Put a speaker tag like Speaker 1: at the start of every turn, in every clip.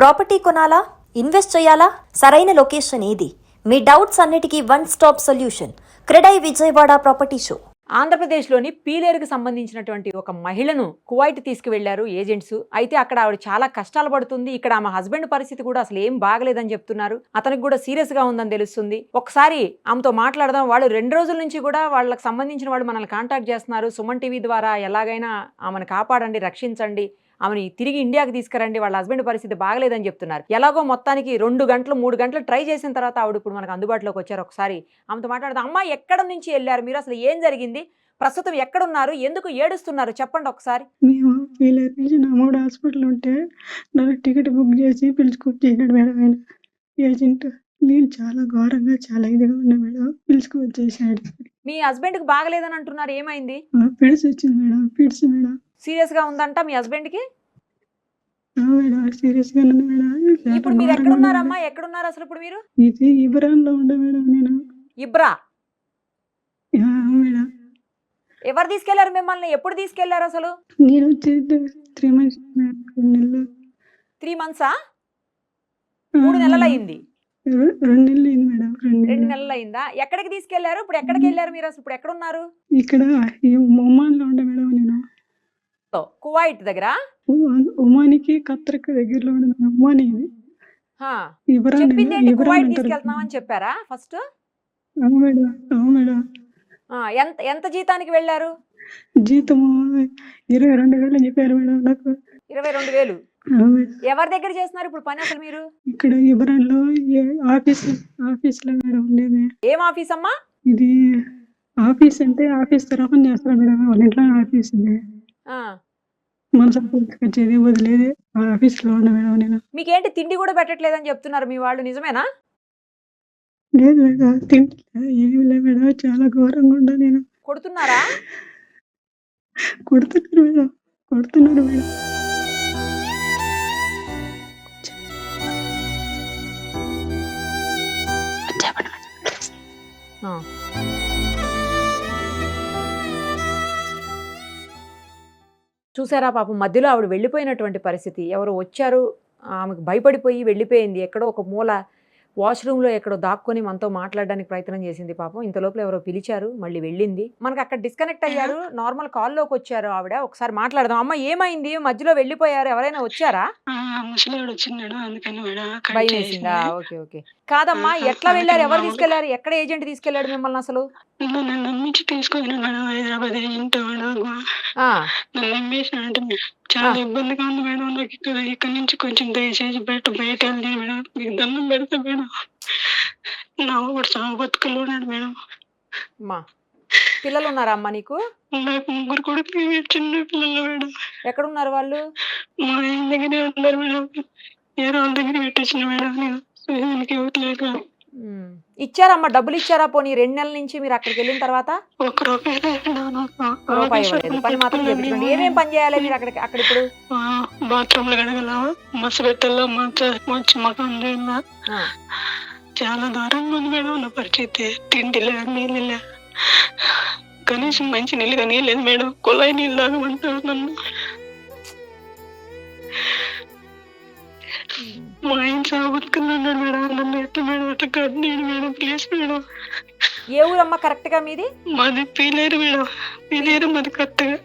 Speaker 1: Property కొనాలా? Invest చేయాలా? సరైన లొకేషన్ ఏది? మీ డౌట్స్ అన్నిటికీ one stop solution. CREDAI Vijayawada property show.
Speaker 2: ఆంధ్రప్రదేశ్లోని పీలేరుకు సంబంధించినటువంటి ఒక మహిళను కువైట్ తీసుకువెళ్లారు ఏజెంట్స్. అయితే అక్కడ ఆవిడ చాలా కష్టాలు పడుతుంది. ఇక్కడ ఆమె హస్బెండ్ పరిస్థితి కూడా అసలు ఏం బాగలేదని చెప్తున్నారు. అతనికి కూడా సీరియస్ గా ఉందని తెలుస్తుంది. ఒకసారి ఆమెతో మాట్లాడదాం. వాళ్ళు 2 రోజుల నుంచి కూడా వాళ్ళకి సంబంధించిన వాళ్ళు మనల్ని కాంటాక్ట్ చేస్తున్నారు. సుమన్ టీవీ ద్వారా ఎలాగైనా ఆమెను కాపాడండి, రక్షించండి, ఆమెని తిరిగి ఇండియాకి తీసుకురండి, వాళ్ళ హస్బెండ్ పరిస్థితి బాగలేదని చెప్తున్నారు. ఎలాగో మొత్తానికి 2 గంటలు 3 గంటలు ట్రై చేసిన తర్వాత ఆవిడ ఇప్పుడు మనకు అందుబాటులోకి వచ్చారు. ఒకసారి ఆమెతో మాట్లాడదాం. అమ్మ, ఎక్కడ నుంచి వెళ్ళారు మీరు? అసలు ఏం జరిగింది? ప్రస్తుతం ఎక్కడున్నారు? ఎందుకు ఏడుస్తున్నారు? చెప్పండి ఒకసారి.
Speaker 3: మేము పీలేరు నుంచి నమోడు హాస్పిటల్ ఉంటే నాకు టికెట్ బుక్ చేసి పిలుచుకొచ్చేసాడు మేడం ఆయన ఏజెంట్. నేను చాలా ఘోరంగా చాలా ఇదిగా ఉన్నా మేడం. పిలుచుకొచ్చేసాడు.
Speaker 2: మీ హస్బెండ్కి బాగలేదని అంటున్నారు. ఏమైంది?
Speaker 3: పిడ్స్ వచ్చింది మేడం. పిడ్స్ మేడం.
Speaker 2: సీరియస్ గా ఉందంట మీ హస్బెండ్కి?
Speaker 3: మేడం సీరియస్ గా ఉంది మేడం.
Speaker 2: ఇప్పుడు మీరు ఎక్కడున్నారమ్మా? ఎక్కడున్నారు అసలు ఇప్పుడు మీరు?
Speaker 3: ఇది ఇబ్రాన్ లో ఉండే మేడం నేను.
Speaker 2: ఇబ్రా?
Speaker 3: మేడం.
Speaker 2: ఎవరు తీసుకెళ్లారు మిమ్మల్ని? ఎప్పుడు తీసుకెళ్లారు అసలు?
Speaker 3: నేను వచ్చి 3 months 2 నెలలు.
Speaker 2: 3 months? 3 నెలలు అయింది.
Speaker 3: 2 నెలలు అయింది మేడం.
Speaker 2: 2 నెలలు అయిందా? ఎక్కడికి తీసుకెళ్లారు? ఇప్పుడు ఎక్కడికి వెళ్ళారు మీరు? అసలు ఇప్పుడు ఎక్కడున్నారు?
Speaker 3: ఇక్కడ ఒమాన్ లో ఉండే మేడం నేను.
Speaker 2: కువైట్ దగ్గర?
Speaker 3: ఒమానికి ఖత్తర్కి దగ్గరలో ఉండే ఒమాని.
Speaker 2: చెప్పింది ఏంటి? కువైట్ తీసుకెళ్తున్నామని చెప్పారా ఫస్ట్?
Speaker 3: అవును మేడం.
Speaker 2: ఎంత ఎంత జీతానికి వెళ్ళారు?
Speaker 3: జీతము 22,000 అని చెప్పారు మేడం నాకు.
Speaker 2: 22,000? ఎవరి దగ్గర చేస్తున్నారు ఇప్పుడు పని అసలు మీరు?
Speaker 3: ఇక్కడ ఇబ్రాన్ లో ఆఫీస్ లో మేడం ఉండేది.
Speaker 2: ఏం ఆఫీస్ అమ్మా?
Speaker 3: ఇది ఆఫీస్ అంటే ఆఫీస్ తరఫున చేస్తారు మేడం. వాళ్ళ ఇంట్లో ఆఫీస్ ఉంది. మనసు వచ్చేది వదిలేది ఆఫీస్ లో ఉండే మేడం నేను.
Speaker 2: మీకేంటి తిండి కూడా పెట్టట్లేదని చెప్తున్నారు మీ వాళ్ళు, నిజమేనా?
Speaker 3: లేదు మేడం, తింటే ఏమి లేదు మేడం. చాలా ఘోరంగా ఉండా నేను.
Speaker 2: కొడుతున్నారా?
Speaker 3: కొడుతున్నారు మేడం.
Speaker 2: చూసారా పాపం, మధ్యలో ఆవిడ వెళ్ళిపోయినటువంటి పరిస్థితి. ఎవరు వచ్చారు, ఆమెకు భయపడిపోయి వెళ్ళిపోయింది. ఎక్కడో ఒక మూల వాష్రూమ్లో ఎక్కడో దాక్కొని మనతో మాట్లాడడానికి ప్రయత్నం చేసింది పాపం. ఇంత లోపల ఎవరో పిలిచారు, మళ్ళీ వెళ్ళింది. మనకు అక్కడ డిస్కనెక్ట్ అయ్యారు, నార్మల్ కాల్లోకి వచ్చారు ఆవిడ. ఒకసారి మాట్లాడదాం. అమ్మ, ఏమైంది? మధ్యలో వెళ్ళిపోయారు, ఎవరైనా వచ్చారా? భయం వేసిందా? Okay okay. కాదమ్మా, ఎట్లా వెళ్ళారు? ఎవరు తీసుకెళ్లారు? ఎక్కడ ఏజెంట్ తీసుకెళ్లాడు మిమ్మల్ని అసలు?
Speaker 3: చాలా ఇబ్బందిగా ఉంది మేడం నాకు. ఇక్కడ నుంచి కొంచెం దయచేసి బయట వెళ్ళి మేడం, మీకు దండం పెడతా మేడం. నా ఒకటి సాగు బతుకులు ఉన్నాడు మేడం.
Speaker 2: అమ్మా, పిల్లలు ఉన్నారా అమ్మా నీకు?
Speaker 3: నాకు 3 కొడుకులు, చిన్న పిల్లలు మేడం.
Speaker 2: ఎక్కడున్నారు వాళ్ళు?
Speaker 3: మా ఆయన దగ్గరే ఉన్నారు మేడం. వేరే వాళ్ళ దగ్గర పెట్టించిన మేడం నేను. ఇవ్వట్లేక.
Speaker 2: ఇచ్చారమ్మా, డబ్బులు ఇచ్చారా? పోనీ 2 నెలల నుంచి మీరు అక్కడికి వెళ్ళిన తర్వాత?
Speaker 3: 1 రూపాయి
Speaker 2: రూపాయి ఇవ్వలేదు. పని మాత్రం చేయించండి. ఏమేం పని చేయాలి మీరు అక్కడ ఇప్పుడు?
Speaker 3: బాత్రూమ్ లో కడగల, మస్తు పెట్టాల, మంచి మకం చేయాల. చాలా దూరంగా ఉంది మేడం నా పరిస్థితి. తిండిలే, నీళ్ళలే, కనీసం మంచి నీళ్ళుగా నీళ్ళు మేడం. కుళాయి నీళ్ళు తాగమంటారు నన్ను. మా ఆయన సాగుతున్నాడు మేడం. నన్ను ఎట్లా మేడం అట్లా కట్టినాడు మేడం. Please madam.
Speaker 2: ఏ ఊరమ్మా కరెక్ట్ గా మీది?
Speaker 3: మాది పీలేరు మేడం. పీలేరు మాది కరెక్ట్ గా.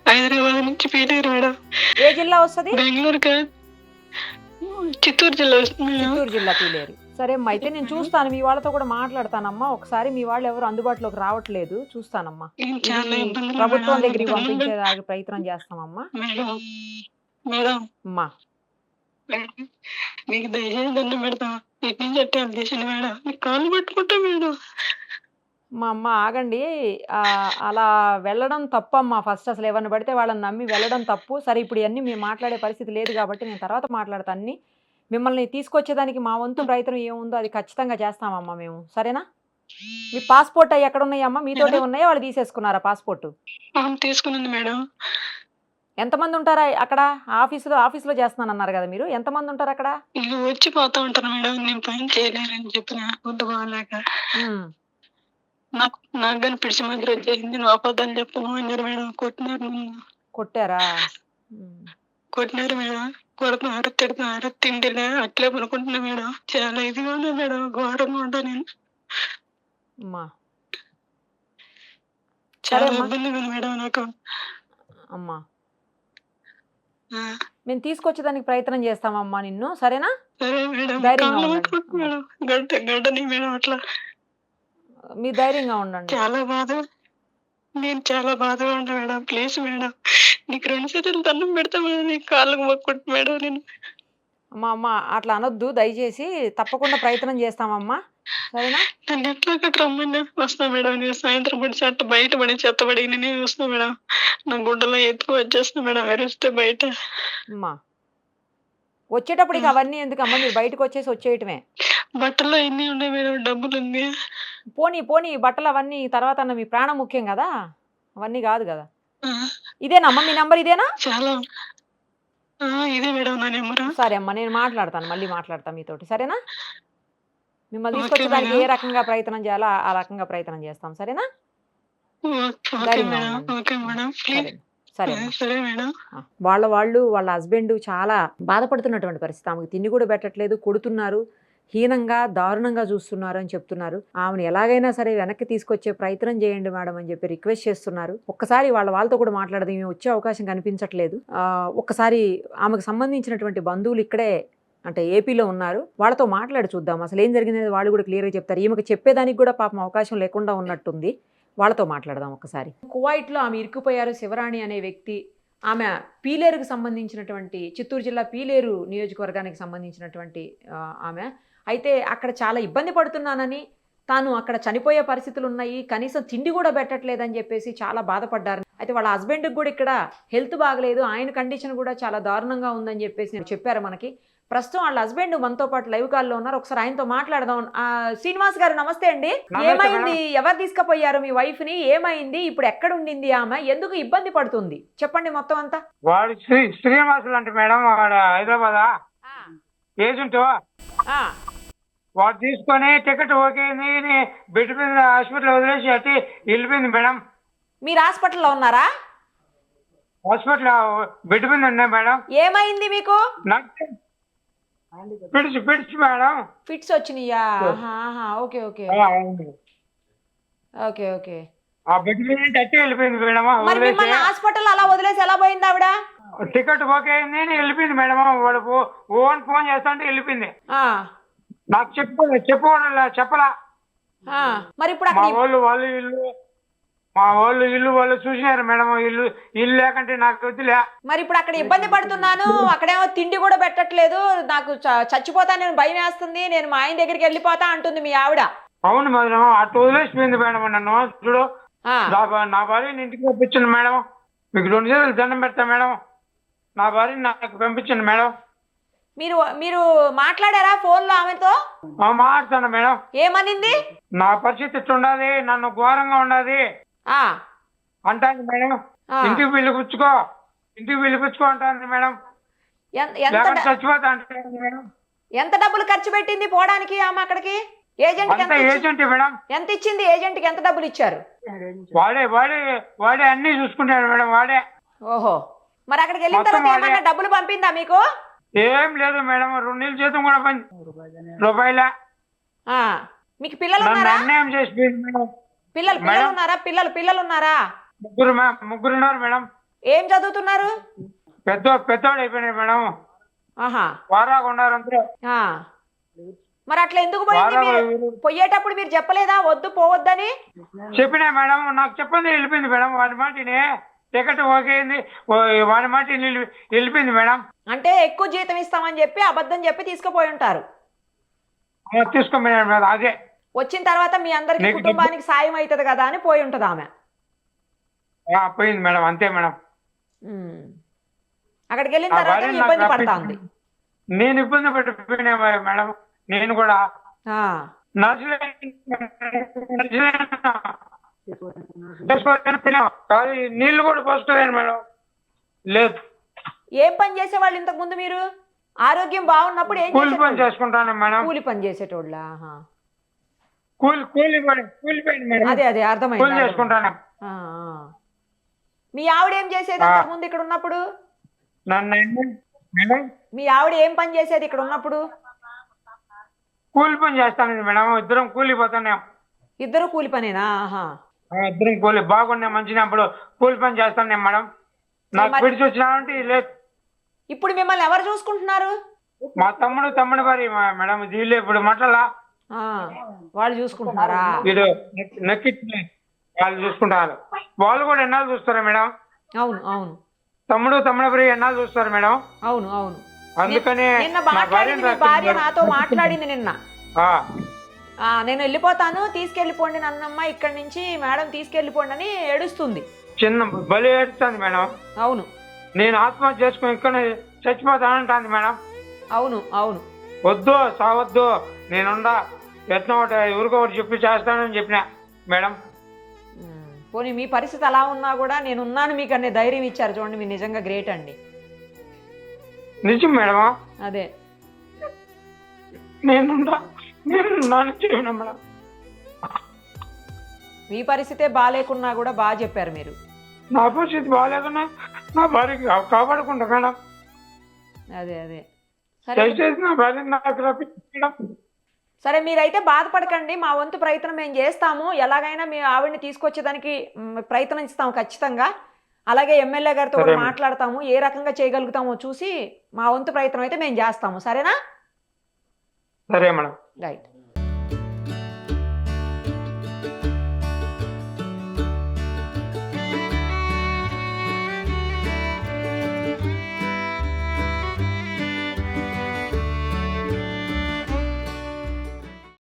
Speaker 3: హైదరాబాద్ నుంచి పీలేరు మేడం.
Speaker 2: ఏ జిల్లా వస్తుంది?
Speaker 3: బెంగళూరు కాదు, చిత్తూరు జిల్లా వస్తుంది.
Speaker 2: చిత్తూరు జిల్లా పీలేరు. సరే అమ్మా, అయితే నేను చూస్తాను, మీ వాళ్ళతో కూడా మాట్లాడతానమ్మా. ఒకసారి మీ వాళ్ళు ఎవరు అందుబాటులోకి రావట్లేదు, చూస్తానమ్మా. ప్రభుత్వం దగ్గరికి పంపించేదానికి ప్రయత్నం చేస్తామమ్మా. అమ్మా,
Speaker 3: నీకు దయచేసి దండం పెడతా. ఇటు నుంచి అట్టే చేసిన మేడం, నీకు కాళ్ళు పట్టుకుంటా మేడం.
Speaker 2: మా అమ్మ ఆగండి. అలా వెళ్ళడం తప్పమ్మా. ఫస్ట్ అసలు ఎవరిని పడితే వాళ్ళని నమ్మి వెళ్ళడం తప్పు. సరే, ఇప్పుడు ఇవన్నీ మేము మాట్లాడే పరిస్థితి లేదు కాబట్టి నేను తర్వాత మాట్లాడతాను అన్ని. మిమ్మల్ని తీసుకొచ్చేదానికి మా వంతు ప్రయత్నం ఏముందో అది ఖచ్చితంగా చేస్తామమ్మా మేము, సరేనా? మీ పాస్పోర్ట్ అవి ఎక్కడ ఉన్నాయమ్మా? మీతోటే ఉన్నాయా, వాళ్ళు తీసేసుకున్నారా పాస్పోర్ట్?
Speaker 3: తీసుకున్నాను మేడం.
Speaker 2: ఎంతమంది ఉంటారా అక్కడ? ఆఫీసులో చేస్తున్నాను అన్నారు కదా మీరు, ఎంతమంది ఉంటారు అక్కడ?
Speaker 3: వచ్చి పోతా ఉంటారు మేడం. నేను పని చేయలేనని చెప్పిన వద్దు బాగాలేక. నాకు కానీ పిడిచి మధ్య వచ్చేసింది. నువ్వు అబద్ధాలు చెప్పను అన్నారు మేడం. కొట్టినారు నన్ను.
Speaker 2: కొట్టారా?
Speaker 3: కొట్టినారు మేడం. కొడుతున్నారు, తిడుతున్నారు, తిండిలే అట్లే పనుకుంటున్నా మేడం. చాలా ఇదిగా ఉన్నా మేడం, ఘోరంగా ఉంటా నేను.
Speaker 2: అమ్మా సరే
Speaker 3: చాలా
Speaker 2: అమ్మా.
Speaker 3: ఇబ్బందిగా ఉంది మేడం నాకు.
Speaker 2: అమ్మా
Speaker 3: ఆ,
Speaker 2: మేము తీసుకొచ్చేదానికి ప్రయత్నం చేస్తామమ్మా నిన్ను, సరేనా?
Speaker 3: సరే మేడం,
Speaker 2: ధైర్యంగా
Speaker 3: కాళ్ళు
Speaker 2: ఉండండి
Speaker 3: పట్టుకుంటున్నా
Speaker 2: అమ్మా.
Speaker 3: మేడం. గడ్డని మేడం అట్లా.
Speaker 2: మీరు ధైర్యంగా ఉండండి.
Speaker 3: చాలా బాధ, నేను చాలా బాధగా ఉంటా మేడం. ప్లీజ్ మేడం, నీకు 2 చేతులు దండం పెడతా మేడం, నీకు కాళ్ళకు మొక్కుంటా మేడం నేను.
Speaker 2: అమ్మా అమ్మ అట్లా అనొద్దు దయచేసి, తప్పకుండా ప్రయత్నం చేస్తామమ్మా, సరేనా?
Speaker 3: నన్ను ఎట్లా అక్కడ రమ్మని వస్తా మేడం. నేను సాయంత్రం పడి చెత్త బయట పడి చెత్తబడి నేనే వస్తా మేడం. నా గుడ్డలో ఎత్తుకు వచ్చేస్తా మేడం, వెరుస్తే బయట.
Speaker 2: అమ్మా వచ్చేటప్పుడు ఇక అవన్నీ ఎందుకమ్మా, మీరు బయటకు వచ్చేసి వచ్చేయటమే.
Speaker 3: బట్టల్లో ఎన్ని ఉన్నాయి మేడం, డబ్బులు ఉంది.
Speaker 2: పోనీ పోనీ బట్టలు అవన్నీ తర్వాత అన్న, మీ ప్రాణం ముఖ్యం కదా, అవన్నీ కాదు కదా.
Speaker 3: ఆ,
Speaker 2: ఇదేనమ్మా మీ నంబర్, ఇదేనా?
Speaker 3: చాలా. ఇదే మేడం నా నెంబరు.
Speaker 2: సరే అమ్మా, నేను మాట్లాడతాను, మళ్ళీ మాట్లాడతాను మీతోటి, సరేనా? మిమ్మల్ని
Speaker 3: ఓకే
Speaker 2: తీసుకొచ్చేదానికి
Speaker 3: మేడం.
Speaker 2: ఏ రకంగా ప్రయత్నం చేయాలో ఆ రకంగా ప్రయత్నం చేస్తాం, సరేనా?
Speaker 3: ఓకే
Speaker 2: ధైర్యంగా
Speaker 3: మేడం.
Speaker 2: ఉండండి.
Speaker 3: Okay madam, please.
Speaker 2: సరే సరే అమ్మా.
Speaker 3: సరే మేడం.
Speaker 2: వాళ్ళ హస్బెండ్ చాలా బాధపడుతున్నటువంటి పరిస్థితి. ఆమెకు తిండి కూడా పెట్టట్లేదు, కొడుతున్నారు, హీనంగా దారుణంగా చూస్తున్నారు అని చెప్తున్నారు. ఆమెను ఎలాగైనా సరే వెనక్కి తీసుకొచ్చే ప్రయత్నం చేయండి మేడం అని చెప్పి రిక్వెస్ట్ చేస్తున్నారు. ఒక్కసారి వాళ్ళతో కూడా మాట్లాడదాం, ఈమె వచ్చే అవకాశం కనిపించట్లేదు. ఒక్కసారి ఆమెకు సంబంధించినటువంటి బంధువులు ఇక్కడే అంటే ఏపీలో ఉన్నారు, వాళ్ళతో మాట్లాడి చూద్దాం అసలు ఏం జరిగిందనేది వాళ్ళు కూడా క్లియర్గా చెప్తారు. ఈమెకు చెప్పేదానికి కూడా పాపం అవకాశం లేకుండా ఉన్నట్టుంది. వాళ్ళతో మాట్లాడదాం ఒకసారి. కువైట్లో ఆమె ఇరుక్కుపోయారు, శివరాణి అనే వ్యక్తి. ఆమె పీలేరుకు సంబంధించినటువంటి, చిత్తూరు జిల్లా పీలేరు నియోజకవర్గానికి సంబంధించినటువంటి ఆమె. అయితే అక్కడ చాలా ఇబ్బంది పడుతున్నానని, తాను అక్కడ చనిపోయే పరిస్థితులు ఉన్నాయి, కనీసం తిండి కూడా పెట్టట్లేదని చెప్పేసి చాలా బాధపడ్డారు. అయితే వాళ్ళ హస్బెండ్కి కూడా ఇక్కడ హెల్త్ బాగలేదు, ఆయన కండిషన్ కూడా చాలా దారుణంగా ఉందని చెప్పేసి చెప్పారు మనకి. ప్రస్తుతం వాళ్ళ హస్బెండ్ మనతో పాటు లైవ్ కాల్లో ఉన్నారు, ఒకసారి ఆయనతో మాట్లాడదాం. శ్రీనివాస్ గారు నమస్తే అండి. ఏమైంది, ఎవరు తీసుకుపోయారు మీ వైఫ్ ని, ఏమైంది, ఇప్పుడు ఎక్కడ ఉండింది ఆమె, ఎందుకు ఇబ్బంది పడుతుంది, చెప్పండి మొత్తం అంతా.
Speaker 4: వాడు శ్రీనివాసులు అంటే మేడం, వాడు హైదరాబాద్ ఏజెంట్. వాడు తీసుకొని టికెట్ ఓకే బెడ్ మీద హాస్పిటల్ వదిలేసి అట్టి వెళ్ళిపోయింది మేడం.
Speaker 2: మీరు హాస్పిటల్లో ఉన్నారా?
Speaker 4: హాస్పిటల్ బెడ్ మీద ఉన్నాయి మేడం.
Speaker 2: ఏమైంది మీకు?
Speaker 4: పిడిచి మేడం.
Speaker 2: ఫిట్స్ వచ్చినాయా? Okay okay okay okay.
Speaker 4: ఆ బెడ్ మీద అట్టి వెళ్ళిపోయింది మేడం.
Speaker 2: మరి మిమ్మల్ని హాస్పిటల్ అలా వదిలేసి ఎలా పోయింది ఆవిడ?
Speaker 4: టికెట్ ఓకే అయింది వెళ్ళిపోయింది మేడం. వాడు ఫోన్ చేస్తా అంటే వెళ్ళిపోయింది. నాకు చెప్పలా.
Speaker 2: మరి ఇప్పుడు
Speaker 4: మా వాళ్ళు ఇల్లు చూసినారు మేడం. ఇల్లు లేకంటే నాకు వద్దులే.
Speaker 2: మరి ఇప్పుడు అక్కడ ఇబ్బంది పడుతున్నాను, అక్కడేమో తిండి కూడా పెట్టట్లేదు, నాకు చచ్చిపోతా, నేను భయం వేస్తుంది, నేను మా ఆయన దగ్గరికి వెళ్ళిపోతా అంటుంది మీ ఆవిడ.
Speaker 4: అవును మేడం, అటు వదిలేసిపోయింది మేడం నన్ను. చూడు, నా భార్యని ఇంటికి పంపించండి మేడం, మీకు 2 చేతులు దండం పెడతా మేడం, నా భార్యని నాకు పంపించండి మేడం.
Speaker 2: మీరు మాట్లాడారా ఫోన్ లో ఆమెతో?
Speaker 4: మాట్లాడతాను మేడం.
Speaker 2: ఏమనింది?
Speaker 4: నా పరిస్థితి ఇట్లా ఉండాలి, నన్ను ఘోరంగా ఉండాలి అంటాను మేడం. ఇంటికి పిలిపించుకో అంటాను మేడం. చచ్చిపోతా అంటాను మేడం.
Speaker 2: ఎంత డబ్బులు ఖర్చు పెట్టింది పోవడానికి ఆమె అక్కడికి?
Speaker 4: Agent madam.
Speaker 2: ఎంత ఇచ్చింది? ఏజెంట్ కి ఎంత డబ్బులు ఇచ్చారు?
Speaker 4: వాడే అన్ని చూసుకుంటాడు మేడం, వాడే.
Speaker 2: ఓహో, మరి అక్కడికి వెళ్ళిన తర్వాత ఏమన్నా డబ్బులు పంపిందా మీకు?
Speaker 4: ఏం లేదు మేడం, 2 నెలల జీతం కూడా రూపాయల.
Speaker 2: మీకు పిల్లలు ఉన్నారా?
Speaker 4: అన్యాయం చేసిపోయింది మేడం.
Speaker 2: పిల్లలు ఉన్నారా? పిల్లలు ఉన్నారా?
Speaker 4: ముగ్గురు ఉన్నారు మేడం.
Speaker 2: ఏం చదువుతున్నారు?
Speaker 4: పెద్దోడు అయిపోయినాయి మేడం. వారాగా ఉన్నారు అందరూ.
Speaker 2: మరి అట్లా ఎందుకు పోయింది? పోయేటప్పుడు మీరు చెప్పలేదా వద్దు పోవద్దని?
Speaker 4: చెప్పినా మేడం, నాకు చెప్పండి వెళ్ళిపోయింది మేడం. వాడి మాటని టికెట్ ఓకే అయింది, వాడి మాట వెళ్ళిపోయింది మేడం.
Speaker 2: అంటే ఎక్కువ జీతం ఇస్తామని చెప్పి అబద్ధం చెప్పి తీసుకుపోయి ఉంటారు.
Speaker 4: తీసుకోమన్నాడు మేడం. అదే
Speaker 2: వచ్చిన తర్వాత మీ అందరికి కుటుంబానికి సాయం అవుతుంది కదా అని పోయి ఉంటది ఆమె.
Speaker 4: పోయింది మేడం, అంతే మేడం.
Speaker 2: అక్కడికి వెళ్ళిన తర్వాత ఇబ్బంది పడతా ఉంది.
Speaker 4: నేను ఇబ్బంది పడిపోయినా మేడం. నేను కూడా నీళ్లు కూడా పోసుకోలేను మేడం. లేదు.
Speaker 2: ఏం పని చేసేవాళ్ళు ఇంతకు ముందు మీరు? ఆరోగ్యం బాగున్నప్పుడు ఏం
Speaker 4: కూలి పని చేసుకుంటాను మేడం.
Speaker 2: కూలి పని చేసేటోళ్ళ?
Speaker 4: అదే
Speaker 2: అర్థమైంది.
Speaker 4: చేసుకుంటాను.
Speaker 2: మీ ఆవిడ ఏం చేసేది అంతకు ముందు ఇక్కడ ఉన్నప్పుడు?
Speaker 4: మేడం
Speaker 2: మీ ఆవిడ ఏం పని చేసేది ఇక్కడ ఉన్నప్పుడు?
Speaker 4: కూలి పని చేస్తాను మేడం, ఇద్దరం కూలి పోతున్నాం.
Speaker 2: ఇద్దరు కూలి పనేనా? ఆహా.
Speaker 4: ఇద్దరం కూలి బాగున్నాయి మంచిగా, అప్పుడు కూలి పని చేస్తాను మేడం. నాకు
Speaker 2: మరి-
Speaker 4: పిడిచి వచ్చినామంటే లేదు.
Speaker 2: ఇప్పుడు మిమ్మల్ని ఎవరు చూసుకుంటున్నారు?
Speaker 4: మా తమ్ముడు వారి మేడం వీళ్ళు ఇప్పుడు మట్లలా
Speaker 2: ఆ, వాళ్ళు చూసుకుంటున్నారా?
Speaker 4: వీడు నక్కి వాళ్ళు చూసుకుంటారు. వాళ్ళు కూడా ఎన్నాళ్ళు చూస్తారా మేడం?
Speaker 2: అవును అవును
Speaker 4: తమ్ముడు వారి ఎన్నాళ్ళు చూస్తారు మేడం?
Speaker 2: అవును అవును.
Speaker 4: అందుకని
Speaker 2: నిన్న
Speaker 4: నా
Speaker 2: మాట్లాడింది, మీ భార్య నాతో మాట్లాడింది నిన్న.
Speaker 4: ఆ,
Speaker 2: నేను వెళ్ళిపోతాను, తీసుకెళ్ళిపోండి నన్నమ్మ ఇక్కడి నుంచి, మేడం తీసుకెళ్ళిపోండి అని ఏడుస్తుంది.
Speaker 4: చిన్న బలి ఏడుస్తుంది మేడం.
Speaker 2: అవును
Speaker 4: నేను ఆత్మహత్య చేసుకుని ఇక్కడ చచ్చిపోతానంటాను మేడం.
Speaker 2: అవును అవును.
Speaker 4: వద్దు సావద్దు, నేనుండా ఎట్లా ఒకటి ఎవరికో ఒకటి చెప్పి చేస్తానని చెప్పిన మేడం.
Speaker 2: పోనీ మీ పరిస్థితి అలా ఉన్నా కూడా నేనున్నాను మీకు అనే ధైర్యం ఇచ్చారు, చూడండి మీరు నిజంగా గ్రేట్ అండి.
Speaker 4: నిజం మేడమా?
Speaker 2: అదే
Speaker 4: నేనున్నాను చెప్పిన మేడం.
Speaker 2: మీ పరిస్థితే బాగాలేకున్నా కూడా బాగా చెప్పారు మీరు.
Speaker 4: నా పరిస్థితి బాగాలేకున్నా నా భార్యకి కాపాడుకుంటా మేడం.
Speaker 2: అదే అదే. సరే
Speaker 4: దయచేసి నా భార్య నాకు రప్పించు మేడం.
Speaker 2: సరే, మీరైతే బాధపడకండి, మా వంతు ప్రయత్నం మేము చేస్తాము. ఎలాగైనా మీ ఆవిడని తీసుకొచ్చేదానికి ప్రయత్నిస్తాము ఖచ్చితంగా. అలాగే ఎమ్మెల్యే గారితో కూడా మాట్లాడతాము, ఏ రకంగా చేయగలుగుతామో చూసి మా వంతు ప్రయత్నం అయితే మేము చేస్తాము. సరేనా?
Speaker 4: సరే మేడం.
Speaker 2: రైట్.